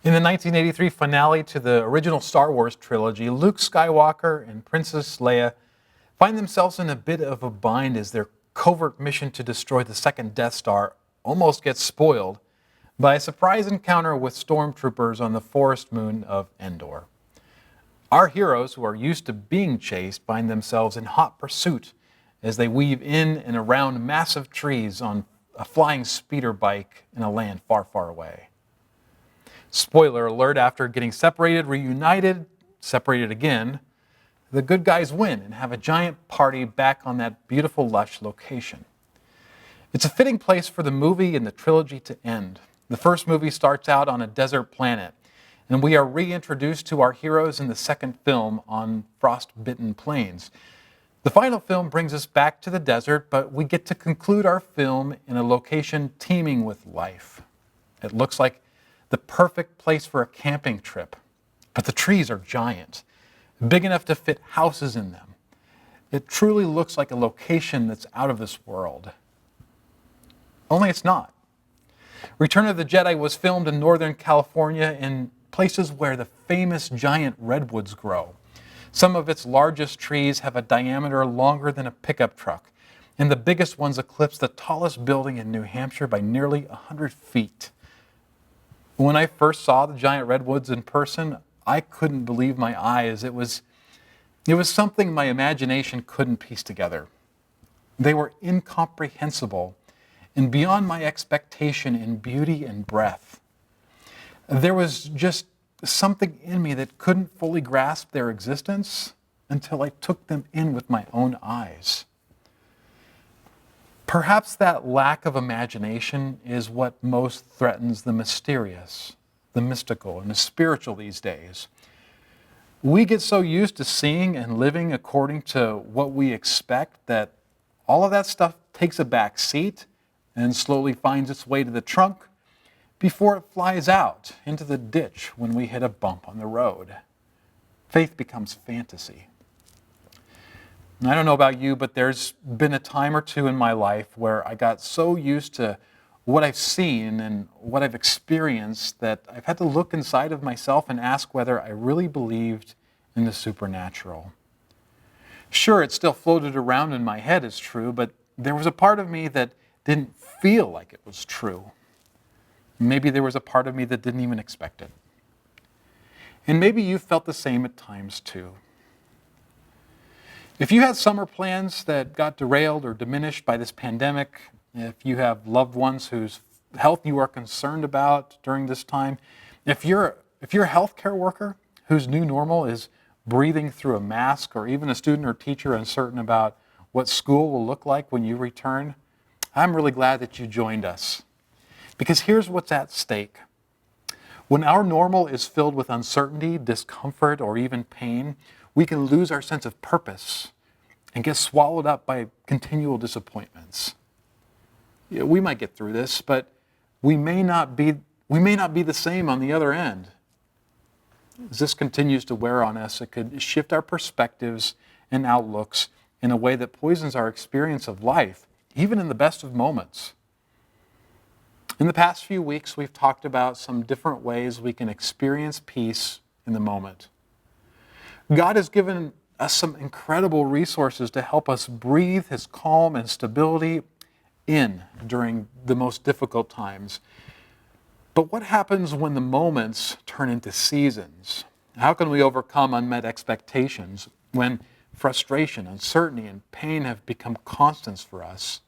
In the 1983 finale to the original Star Wars trilogy, Luke Skywalker and Princess Leia find themselves in a bit of a bind as their covert mission to destroy the second Death Star almost gets spoiled by a surprise encounter with stormtroopers on the forest moon of Endor. Our heroes, who are used to being chased, find themselves in hot pursuit as they weave in and around massive trees on a flying speeder bike in a land far, far away. Spoiler alert, after getting separated, reunited, separated again, the good guys win and have a giant party back on that beautiful, lush location. It's a fitting place for the movie and the trilogy to end. The first movie starts out on a desert planet, and we are reintroduced to our heroes in the second film on frost-bitten plains. The final film brings us back to the desert, but we get to conclude our film in a location teeming with life. It looks like the perfect place for a camping trip, but the trees are giant, big enough to fit houses in them. It truly looks like a location that's out of this world. Only it's not. Return of the Jedi was filmed in Northern California in places where the famous giant redwoods grow. Some of its largest trees have a diameter longer than a pickup truck, and the biggest ones eclipse the tallest building in New Hampshire by nearly 100 feet. When I first saw the giant redwoods in person, I couldn't believe my eyes. It was something my imagination couldn't piece together. They were incomprehensible and beyond my expectation in beauty and breadth. There was just something in me that couldn't fully grasp their existence until I took them in with my own eyes. Perhaps that lack of imagination is what most threatens the mysterious, the mystical, and the spiritual these days. We get so used to seeing and living according to what we expect that all of that stuff takes a back seat and slowly finds its way to the trunk before it flies out into the ditch when we hit a bump on the road. Faith becomes fantasy. I don't know about you, but there's been a time or two in my life where I got so used to what I've seen and what I've experienced that I've had to look inside of myself and ask whether I really believed in the supernatural. Sure, it still floated around in my head as true, but there was a part of me that didn't feel like it was true. Maybe there was a part of me that didn't even expect it. And maybe you felt the same at times too. If you had summer plans that got derailed or diminished by this pandemic, if you have loved ones whose health you are concerned about during this time, if you're a healthcare worker whose new normal is breathing through a mask, or even a student or teacher uncertain about what school will look like when you return, I'm really glad that you joined us. Because here's what's at stake. When our normal is filled with uncertainty, discomfort, or even pain, we can lose our sense of purpose and get swallowed up by continual disappointments. Yeah, we might get through this, but we may not be the same on the other end. As this continues to wear on us, it could shift our perspectives and outlooks in a way that poisons our experience of life, even in the best of moments. In the past few weeks, we've talked about some different ways we can experience peace in the moment. God has given us some incredible resources to help us breathe His calm and stability in during the most difficult times. But what happens when the moments turn into seasons? How can we overcome unmet expectations when frustration, uncertainty, and pain have become constants for us?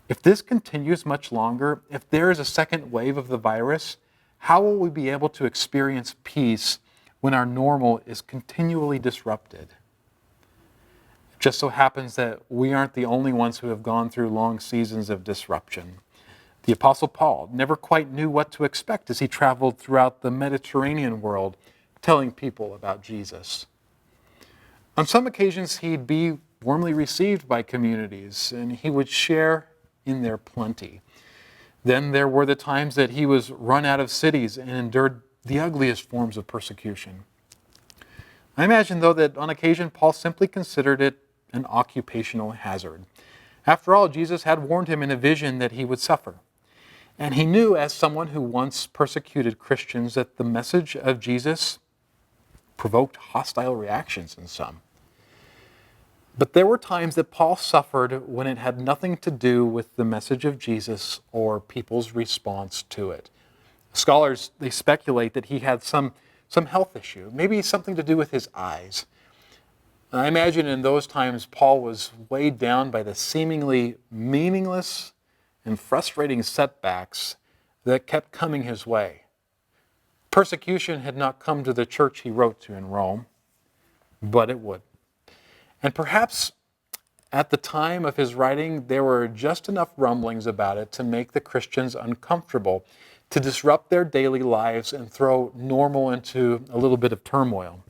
If this continues much longer, if there is a second wave of the virus, how will we be able to experience peace when our normal is continually disrupted? It just so happens that we aren't the only ones who have gone through long seasons of disruption. The Apostle Paul never quite knew what to expect as he traveled throughout the Mediterranean world, telling people about Jesus. On some occasions, he'd be warmly received by communities, and he would share in their plenty. Then there were the times that he was run out of cities and endured the ugliest forms of persecution. I imagine, though, that on occasion Paul simply considered it an occupational hazard. After all, Jesus had warned him in a vision that he would suffer. And he knew, as someone who once persecuted Christians, that the message of Jesus provoked hostile reactions in some. But there were times that Paul suffered when it had nothing to do with the message of Jesus or people's response to it. Scholars, they speculate that he had some health issue, maybe something to do with his eyes. I imagine in those times Paul was weighed down by the seemingly meaningless and frustrating setbacks that kept coming his way. Persecution had not come to the church he wrote to in Rome, but it would. And perhaps at the time of his writing, there were just enough rumblings about it to make the Christians uncomfortable, to disrupt their daily lives and throw normal into a little bit of turmoil.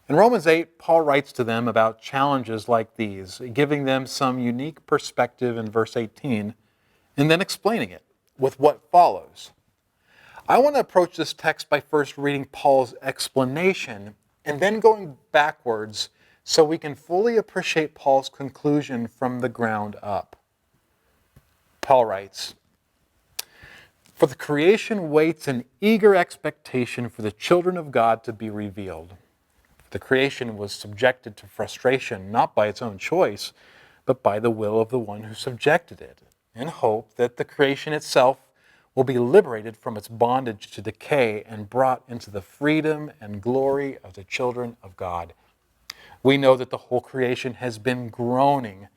In Romans 8, Paul writes to them about challenges like these, giving them some unique perspective in verse 18, and then explaining it with what follows. I want to approach this text by first reading Paul's explanation and then going backwards so we can fully appreciate Paul's conclusion from the ground up. Paul writes, "For the creation waits in eager expectation for the children of God to be revealed. The creation was subjected to frustration, not by its own choice, but by the will of the one who subjected it, in hope that the creation itself will be liberated from its bondage to decay and brought into the freedom and glory of the children of God. We know that the whole creation has been groaning,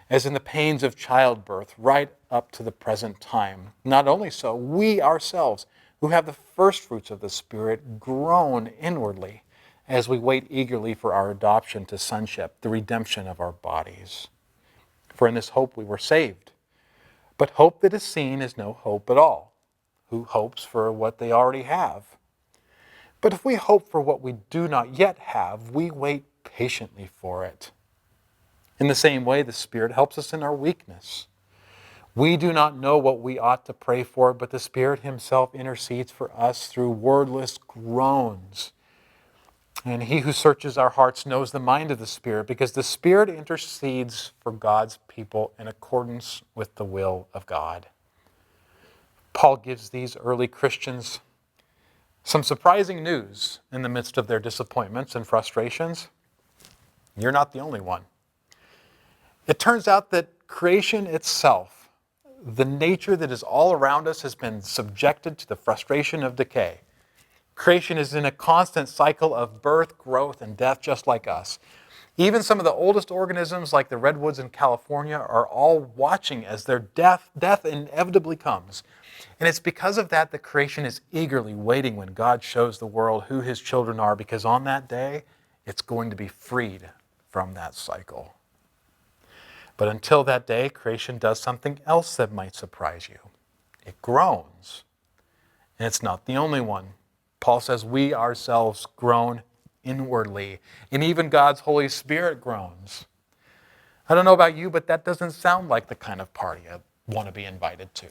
as in the pains of childbirth, right up to the present time. Not only so, we ourselves, who have the first fruits of the Spirit, groan inwardly as we wait eagerly for our adoption to sonship, the redemption of our bodies. For in this hope we were saved. But hope that is seen is no hope at all. Who hopes for what they already have? But if we hope for what we do not yet have, we wait patiently for it. In the same way, the Spirit helps us in our weakness. We do not know what we ought to pray for, but the Spirit himself intercedes for us through wordless groans. And he who searches our hearts knows the mind of the Spirit, because the Spirit intercedes for God's people in accordance with the will of God." Paul gives these early Christians some surprising news in the midst of their disappointments and frustrations. You're not the only one. It turns out that creation itself, the nature that is all around us, has been subjected to the frustration of decay. Creation is in a constant cycle of birth, growth, and death, just like us. Even some of the oldest organisms, like the redwoods in California, are all watching as their death inevitably comes. And it's because of that that creation is eagerly waiting when God shows the world who his children are, because on that day, it's going to be freed from that cycle. But until that day, creation does something else that might surprise you. It groans. And it's not the only one. Paul says we ourselves groan inwardly, and even God's Holy Spirit groans. I don't know about you, but that doesn't sound like the kind of party I want to be invited to.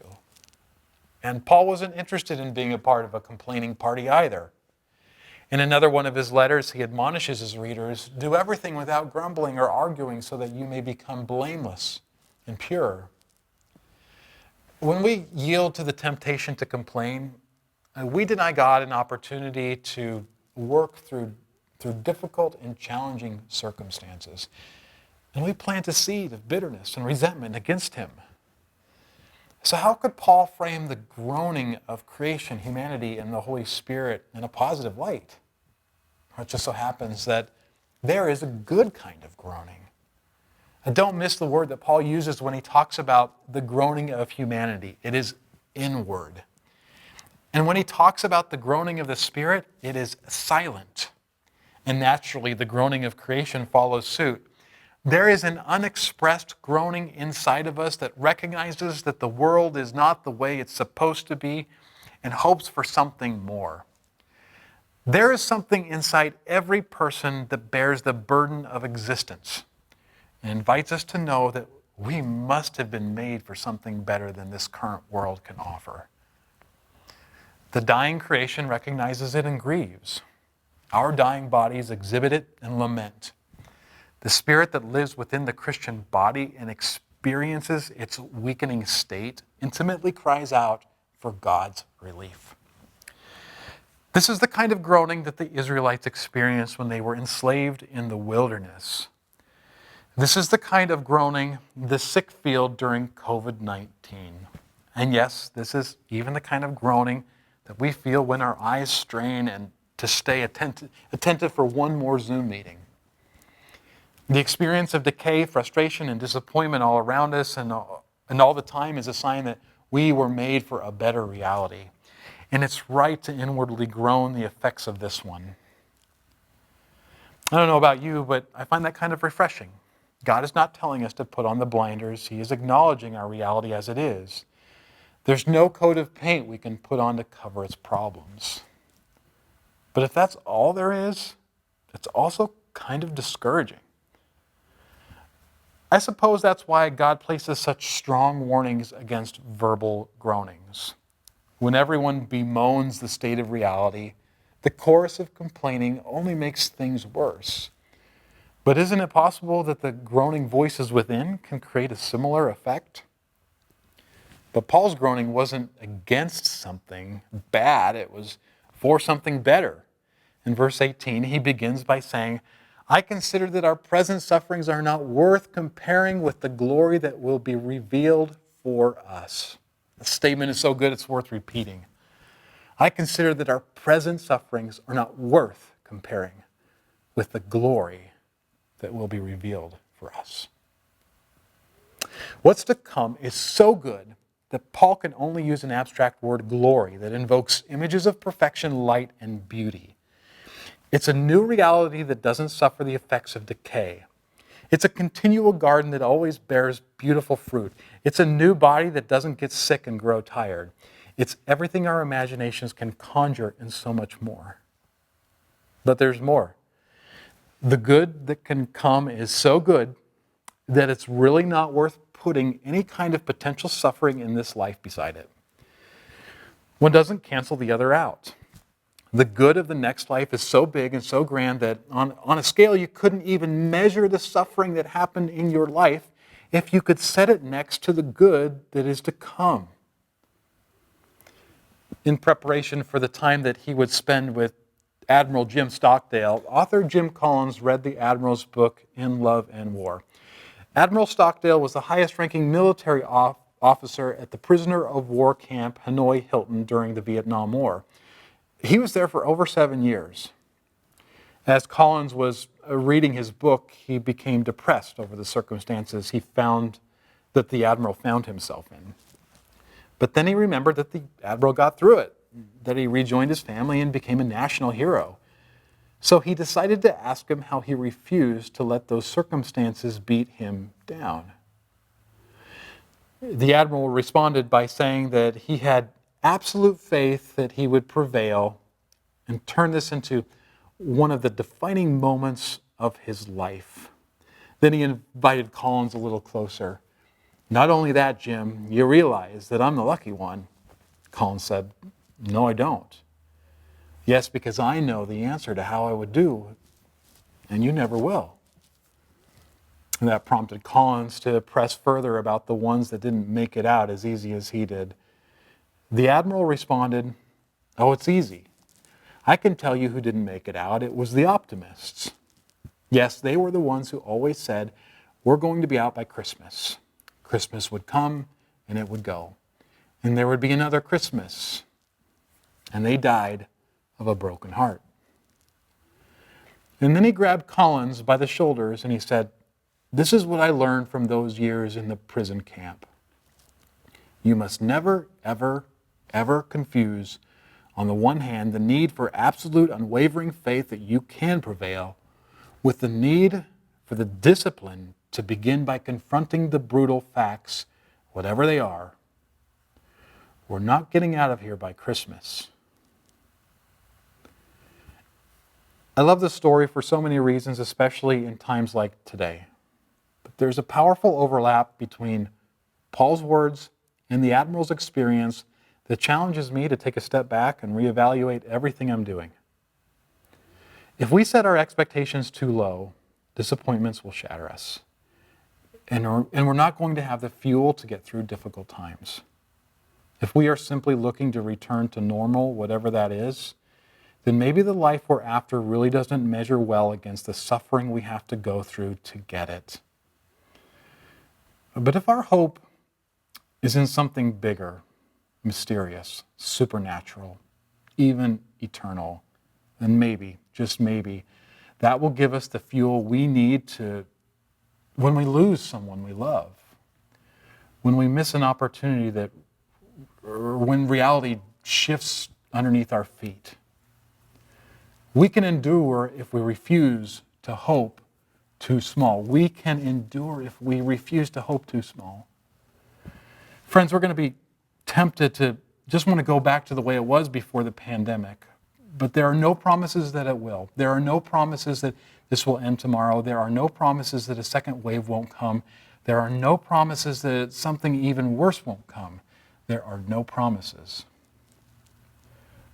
And Paul wasn't interested in being a part of a complaining party either. In another one of his letters, he admonishes his readers, "Do everything without grumbling or arguing, so that you may become blameless and pure." When we yield to the temptation to complain, we deny God an opportunity to work through difficult and challenging circumstances. And we plant a seed of bitterness and resentment against him. So how could Paul frame the groaning of creation, humanity, and the Holy Spirit in a positive light? It just so happens that there is a good kind of groaning. And don't miss the word that Paul uses when he talks about the groaning of humanity. It is inward. And when he talks about the groaning of the Spirit, it is silent. And naturally, the groaning of creation follows suit. There is an unexpressed groaning inside of us that recognizes that the world is not the way it's supposed to be and hopes for something more. There is something inside every person that bears the burden of existence and invites us to know that we must have been made for something better than this current world can offer. The dying creation recognizes it and grieves. Our dying bodies exhibit it and lament. The Spirit that lives within the Christian body and experiences its weakening state, intimately cries out for God's relief. This is the kind of groaning that the Israelites experienced when they were enslaved in the wilderness. This is the kind of groaning the sick feel during COVID-19. And yes, this is even the kind of groaning that we feel when our eyes strain and to stay attentive for one more Zoom meeting. The experience of decay, frustration, and disappointment all around us and all the time is a sign that we were made for a better reality. And it's right to inwardly groan the effects of this one. I don't know about you, but I find that kind of refreshing. God is not telling us to put on the blinders. He is acknowledging our reality as it is. There's no coat of paint we can put on to cover its problems. But if that's all there is, it's also kind of discouraging. I suppose that's why God places such strong warnings against verbal groanings. When everyone bemoans the state of reality, the chorus of complaining only makes things worse. But isn't it possible that the groaning voices within can create a similar effect? But Paul's groaning wasn't against something bad, it was for something better. In verse 18, he begins by saying, I consider that our present sufferings are not worth comparing with the glory that will be revealed for us. The statement is so good it's worth repeating. I consider that our present sufferings are not worth comparing with the glory that will be revealed for us. What's to come is so good that Paul can only use an abstract word, glory, that invokes images of perfection, light, and beauty. It's a new reality that doesn't suffer the effects of decay. It's a continual garden that always bears beautiful fruit. It's a new body that doesn't get sick and grow tired. It's everything our imaginations can conjure and so much more. But there's more. The good that can come is so good that it's really not worth putting any kind of potential suffering in this life beside it. One doesn't cancel the other out. The good of the next life is so big and so grand that on a scale you couldn't even measure the suffering that happened in your life if you could set it next to the good that is to come. In preparation for the time that he would spend with Admiral Jim Stockdale, author Jim Collins read the Admiral's book, In Love and War. Admiral Stockdale was the highest-ranking military officer at the prisoner of war camp Hanoi Hilton during the Vietnam War. He was there for over 7 years. As Collins was reading his book, he became depressed over the circumstances he found that the Admiral found himself in. But then he remembered that the Admiral got through it, that he rejoined his family and became a national hero. So he decided to ask him how he refused to let those circumstances beat him down. The Admiral responded by saying that he had absolute faith that he would prevail and turn this into one of the defining moments of his life. Then he invited Collins a little closer. Not only that, Jim, you realize that I'm the lucky one. Collins said, no, I don't. Yes, because I know the answer to how I would do, and you never will. And that prompted Collins to press further about the ones that didn't make it out as easy as he did. The Admiral responded, oh, it's easy. I can tell you who didn't make it out. It was the optimists. Yes, they were the ones who always said, we're going to be out by Christmas. Christmas would come and it would go. And there would be another Christmas. And they died of a broken heart. And then he grabbed Collins by the shoulders and he said, this is what I learned from those years in the prison camp. You must never, ever, ever confuse, on the one hand, the need for absolute unwavering faith that you can prevail with the need for the discipline to begin by confronting the brutal facts, whatever they are. We're not getting out of here by Christmas. I love this story for so many reasons, especially in times like today. But there's a powerful overlap between Paul's words and the Admiral's experience that challenges me to take a step back and reevaluate everything I'm doing. If we set our expectations too low, disappointments will shatter us. and we're not going to have the fuel to get through difficult times. If we are simply looking to return to normal, whatever that is, then maybe the life we're after really doesn't measure well against the suffering we have to go through to get it. But if our hope is in something bigger, mysterious, supernatural, even eternal, then maybe, just maybe, that will give us the fuel we need to, when we lose someone we love, when we miss an opportunity that, or when reality shifts underneath our feet. We can endure if we refuse to hope too small. We can endure if we refuse to hope too small. Friends, we're going to be tempted to just want to go back to the way it was before the pandemic. But there are no promises that it will. There are no promises that this will end tomorrow. There are no promises that a second wave won't come. There are no promises that something even worse won't come. There are no promises.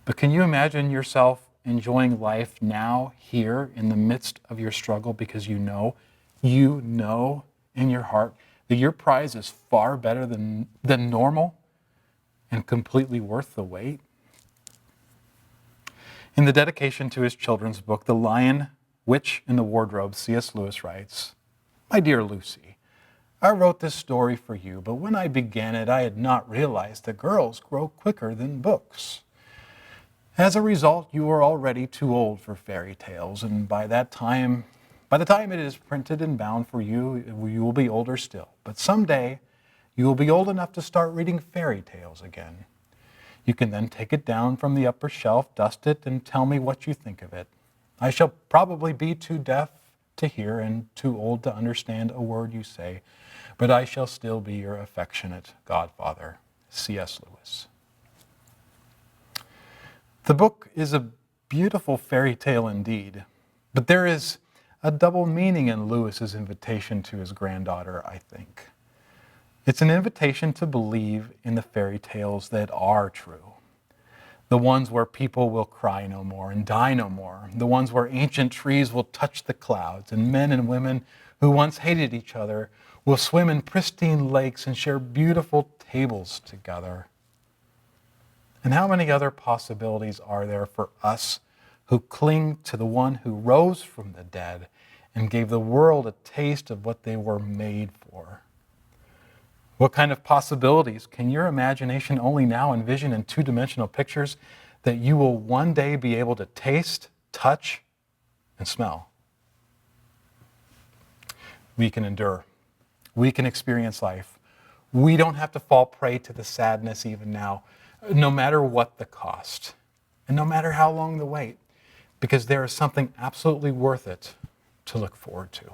But can you imagine yourself enjoying life now, here, in the midst of your struggle, because you know in your heart that your prize is far better than normal and completely worth the wait? In the dedication to his children's book, The Lion, Witch, and the Wardrobe, C.S. Lewis writes, "My dear Lucy, I wrote this story for you, but when I began it, I had not realized that girls grow quicker than books. As a result, you are already too old for fairy tales, and by the time it is printed and bound for you, you will be older still. But someday, you will be old enough to start reading fairy tales again. You can then take it down from the upper shelf, dust it, and tell me what you think of it. I shall probably be too deaf to hear and too old to understand a word you say, but I shall still be your affectionate godfather, C.S. Lewis." The book is a beautiful fairy tale indeed, but there is a double meaning in Lewis's invitation to his granddaughter, I think. It's an invitation to believe in the fairy tales that are true. The ones where people will cry no more and die no more. The ones where ancient trees will touch the clouds and men and women who once hated each other will swim in pristine lakes and share beautiful tables together. And how many other possibilities are there for us who cling to the one who rose from the dead and gave the world a taste of what they were made for? What kind of possibilities can your imagination only now envision in two-dimensional pictures that you will one day be able to taste, touch, and smell? We can endure. We can experience life. We don't have to fall prey to the sadness even now, no matter what the cost, and no matter how long the wait, because there is something absolutely worth it to look forward to.